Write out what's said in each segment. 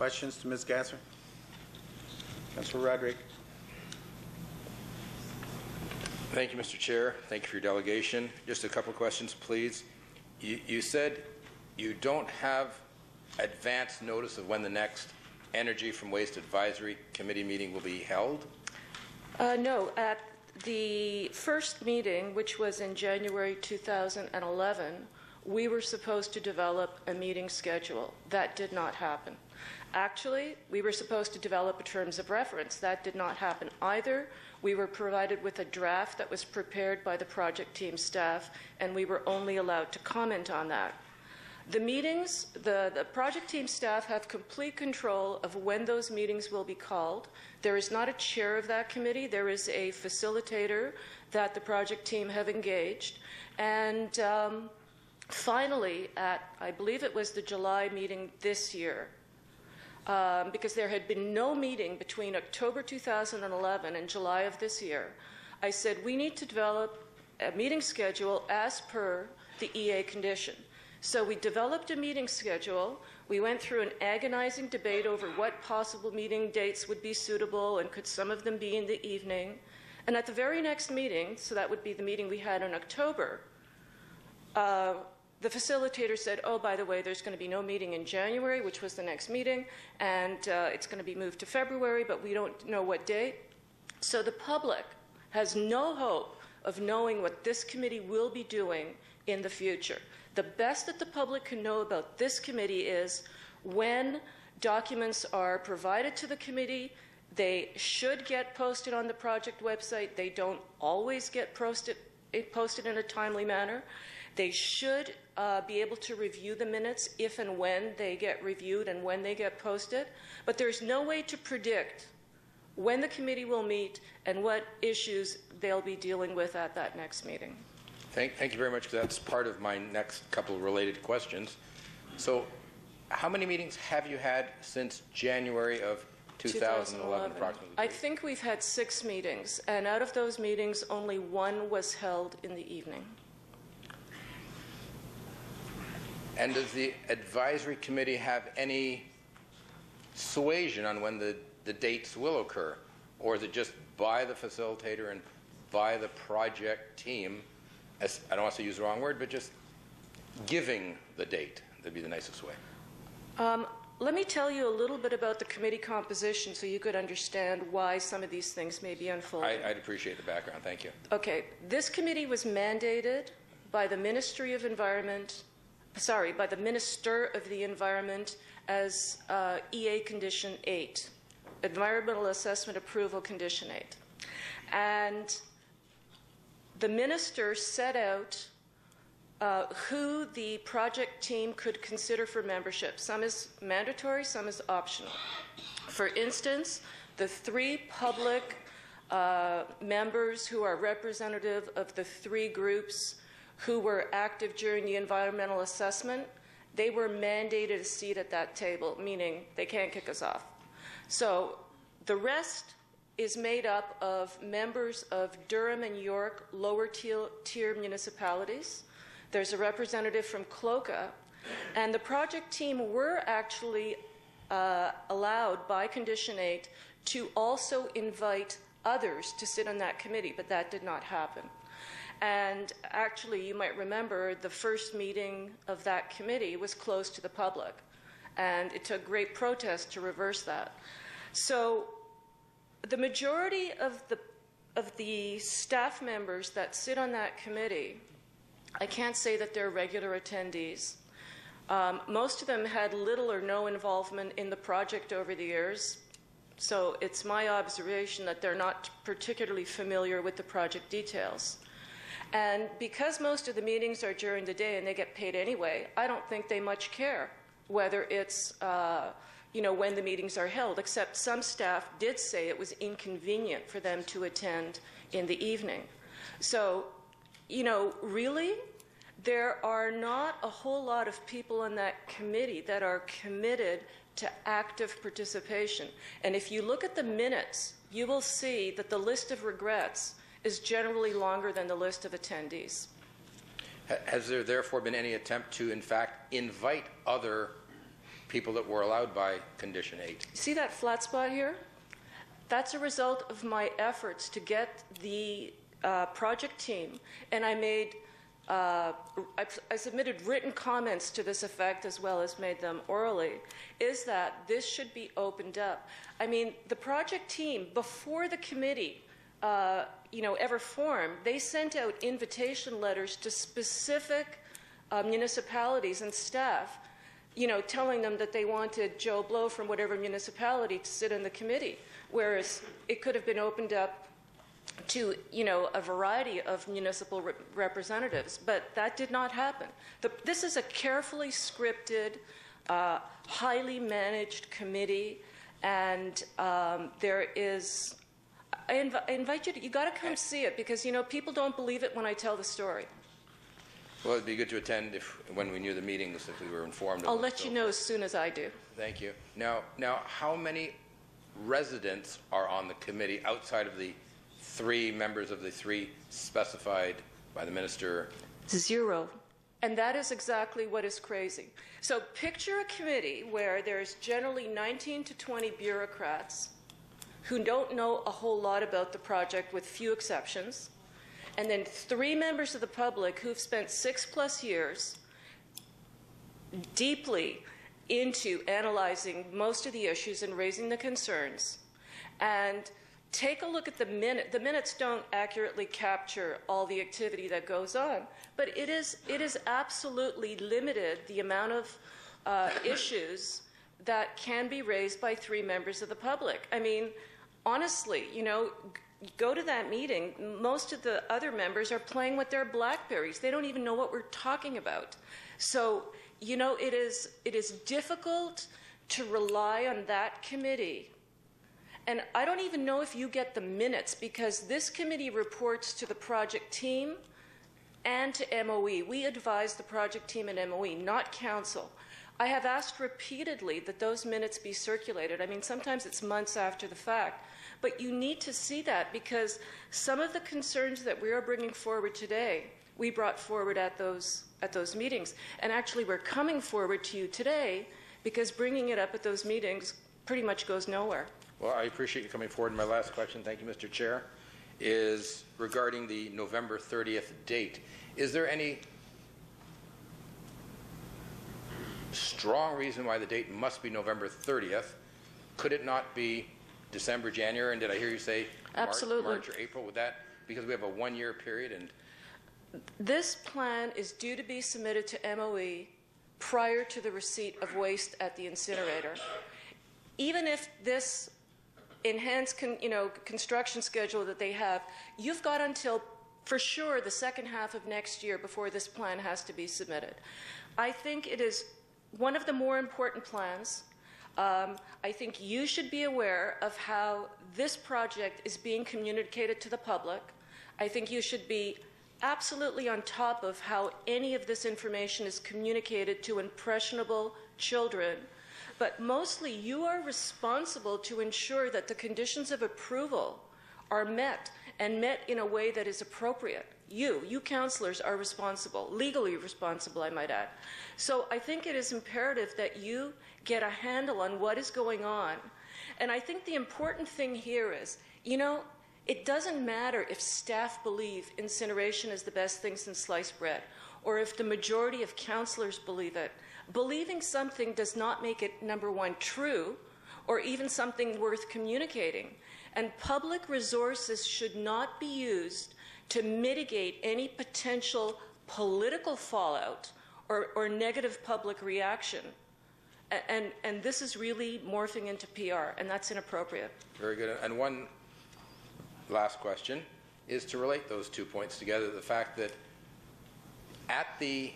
Questions to Ms. Gasser? Councillor Rodrigues. Thank you, Mr. Chair. Thank you for your delegation. Just a couple of questions, please. You said you don't have advance notice of when the next Energy from Waste Advisory Committee meeting will be held? No. At the first meeting, which was in January 2011, we were supposed to develop a meeting schedule. That did not happen. Actually, we were supposed to develop a terms of reference. That did not happen either. We were provided with a draft that was prepared by the project team staff, and we were only allowed to comment on that. The meetings, the project team staff have complete control of when those meetings will be called. There is not a chair of that committee. There is a facilitator that the project team have engaged. And finally, at, I believe it was the July meeting this year, because there had been no meeting between October 2011 and July of this year, I said we need to develop a meeting schedule as per the EA condition. So we developed a meeting schedule. We went through an agonizing debate over what possible meeting dates would be suitable and could some of them be in the evening. And at the very next meeting, so that would be the meeting we had in October, the facilitator said, oh, by the way, there's going to be no meeting in January, which was the next meeting, and it's going to be moved to February, but we don't know what date. So the public has no hope of knowing what this committee will be doing in the future. The best that the public can know about this committee is when documents are provided to the committee, they should get posted on the project website. They don't always get posted in a timely manner. They should be able to review the minutes if and when they get reviewed and when they get posted. But there's no way to predict when the committee will meet and what issues they'll be dealing with at that next meeting. Thank you very much, because that's part of my next couple of related questions. So how many meetings have you had since January of 2011 approximately? I think we've had 6 meetings, and out of those meetings, only 1 was held in the evening. And does the advisory committee have any suasion on when the dates will occur? Or is it just by the facilitator and by the project team, as, I don't want to use the wrong word, but just giving the date? That'd be the nicest way. Let me tell you a little bit about the committee composition so you could understand why some of these things may be unfolding. I'd appreciate the background. Thank you. Okay. This committee was mandated by the Ministry of Environment, by the Minister of the Environment as EA Condition 8, Environmental Assessment Approval Condition 8. And the Minister set out who the project team could consider for membership. Some is mandatory, some is optional. For instance, the 3 public members who are representative of the 3 groups who were active during the environmental assessment, they were mandated a seat at that table, meaning they can't kick us off. So the rest is made up of members of Durham and York lower tier municipalities. There's a representative from Cloca, and the project team were actually allowed by Condition 8 to also invite others to sit on that committee, but that did not happen. And actually, you might remember the first meeting of that committee was closed to the public, and it took great protest to reverse that. So the majority of the staff members that sit on that committee, I can't say that they're regular attendees. Most of them had little or no involvement in the project over the years, so it's my observation that they're not particularly familiar with the project details. And because most of the meetings are during the day and they get paid anyway, I don't think they much care whether it's when the meetings are held, except some staff did say it was inconvenient for them to attend in the evening. So, really, there are not a whole lot of people on that committee that are committed to active participation. And if you look at the minutes, you will see that the list of regrets is generally longer than the list of attendees. Has there therefore been any attempt to, in fact, invite other people that were allowed by Condition 8. See that flat spot here? That's a result of my efforts to get the project team, and I made I submitted written comments to this effect as well as made them orally, is that this should be opened up. I mean, the project team, before the committee ever formed, they sent out invitation letters to specific municipalities and staff, telling them that they wanted Joe Blow from whatever municipality to sit in the committee, whereas it could have been opened up to, a variety of municipal representatives, but that did not happen. This is a carefully scripted, highly managed committee, and there is. I invite you to. You got to come see it because people don't believe it when I tell the story. Well, it'd be good to attend when we knew the meetings, if we were informed. I'll let you know as soon as I do. Thank you. Now, how many residents are on the committee outside of the 3 members of the 3 specified by the minister? 0. And that is exactly what is crazy. So picture a committee where there's generally 19 to 20 bureaucrats who don't know a whole lot about the project with few exceptions, and then 3 members of the public who've spent 6+ years deeply into analyzing most of the issues and raising the concerns. And take a look at the minute. The minutes don't accurately capture all the activity that goes on, but it is absolutely limited the amount of issues that can be raised by 3 members of the public. I mean, honestly, go to that meeting. Most of the other members are playing with their BlackBerries. They don't even know what we're talking about. So, it is difficult to rely on that committee. And I don't even know if you get the minutes, because this committee reports to the project team and to MOE. We advise the project team and MOE, not council. I have asked repeatedly that those minutes be circulated. I mean, sometimes it's months after the fact. But you need to see that, because some of the concerns that we are bringing forward today, we brought forward at those meetings. And actually, we're coming forward to you today because bringing it up at those meetings pretty much goes nowhere. Well, I appreciate you coming forward. My last question, thank you, Mr. Chair, is regarding the November 30th date. Is there any strong reason why the date must be November 30th? Could it not be December, January, and did I hear you say Absolutely. March or April? Would that, because we have a 1-year period? And this plan is due to be submitted to MOE prior to the receipt of waste at the incinerator. Even if this enhanced construction schedule that they have, you've got until, for sure, the second half of next year before this plan has to be submitted. I think it is one of the more important plans. I think you should be aware of how this project is being communicated to the public. I think you should be absolutely on top of how any of this information is communicated to impressionable children. But mostly, you are responsible to ensure that the conditions of approval are met, and met in a way that is appropriate. You councillors are responsible, legally responsible, I might add. So I think it is imperative that you get a handle on what is going on. And I think the important thing here is, it doesn't matter if staff believe incineration is the best thing since sliced bread, or if the majority of councillors believe it. Believing something does not make it, number one, true, or even something worth communicating. And public resources should not be used to mitigate any potential political fallout or negative public reaction. And this is really morphing into PR, and that's inappropriate. very good. And one last question is to relate those 2 points together. The fact that at the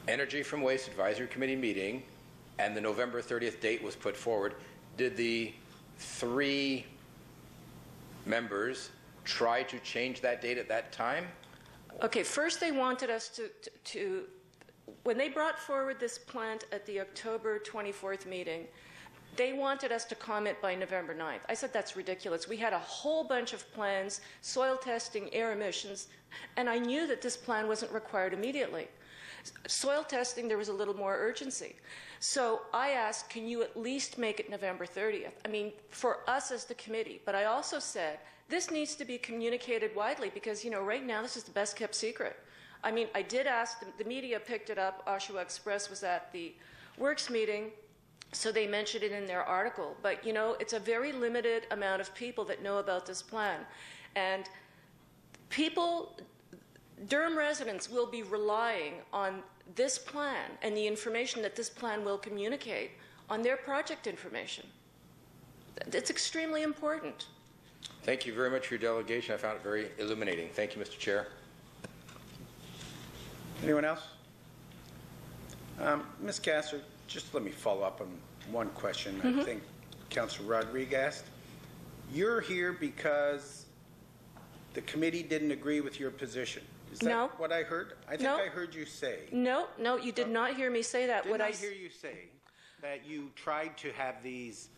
Energy from Waste Advisory Committee meeting and the November 30th date was put forward, did the 3 members try to change that date at that time? Okay, first they wanted us to when they brought forward this plant at the October 24th meeting, they wanted us to comment by November 9th. I said that's ridiculous. We had a whole bunch of plans, soil testing, air emissions, and I knew that this plan wasn't required immediately. Soil testing, there was a little more urgency. So I asked, can you at least make it November 30th? I mean, for us as the committee. But I also said, this needs to be communicated widely because, you know, right now this is the best kept secret. I mean, I did ask, the media picked it up. Oshawa Express was at the Works meeting, so they mentioned it in their article. But, you know, it's a very limited amount of people that know about this plan. And people, Durham residents will be relying on this plan and the information that this plan will communicate on their project information. It's extremely important. Thank you very much for your delegation. I found it very illuminating. Thank you, Mr. Chair. Anyone else? Ms. Gasser, just let me follow up on one question I think Councillor Rodrigues asked. You're here because the committee didn't agree with your position. Is that what I heard? I think I heard you say. No, you did not hear me say that. Didn't I hear you say that you tried to have these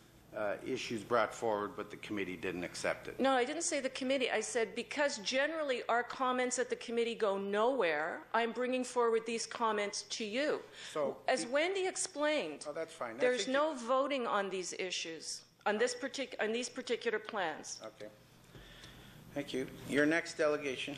issues brought forward, but the committee didn't accept it? No, I didn't say the committee. I said because generally our comments at the committee go nowhere, I'm bringing forward these comments to you. So, as Wendy explained, that's fine. There's no voting on these issues, on these particular plans. Okay. Thank you. Your next delegation.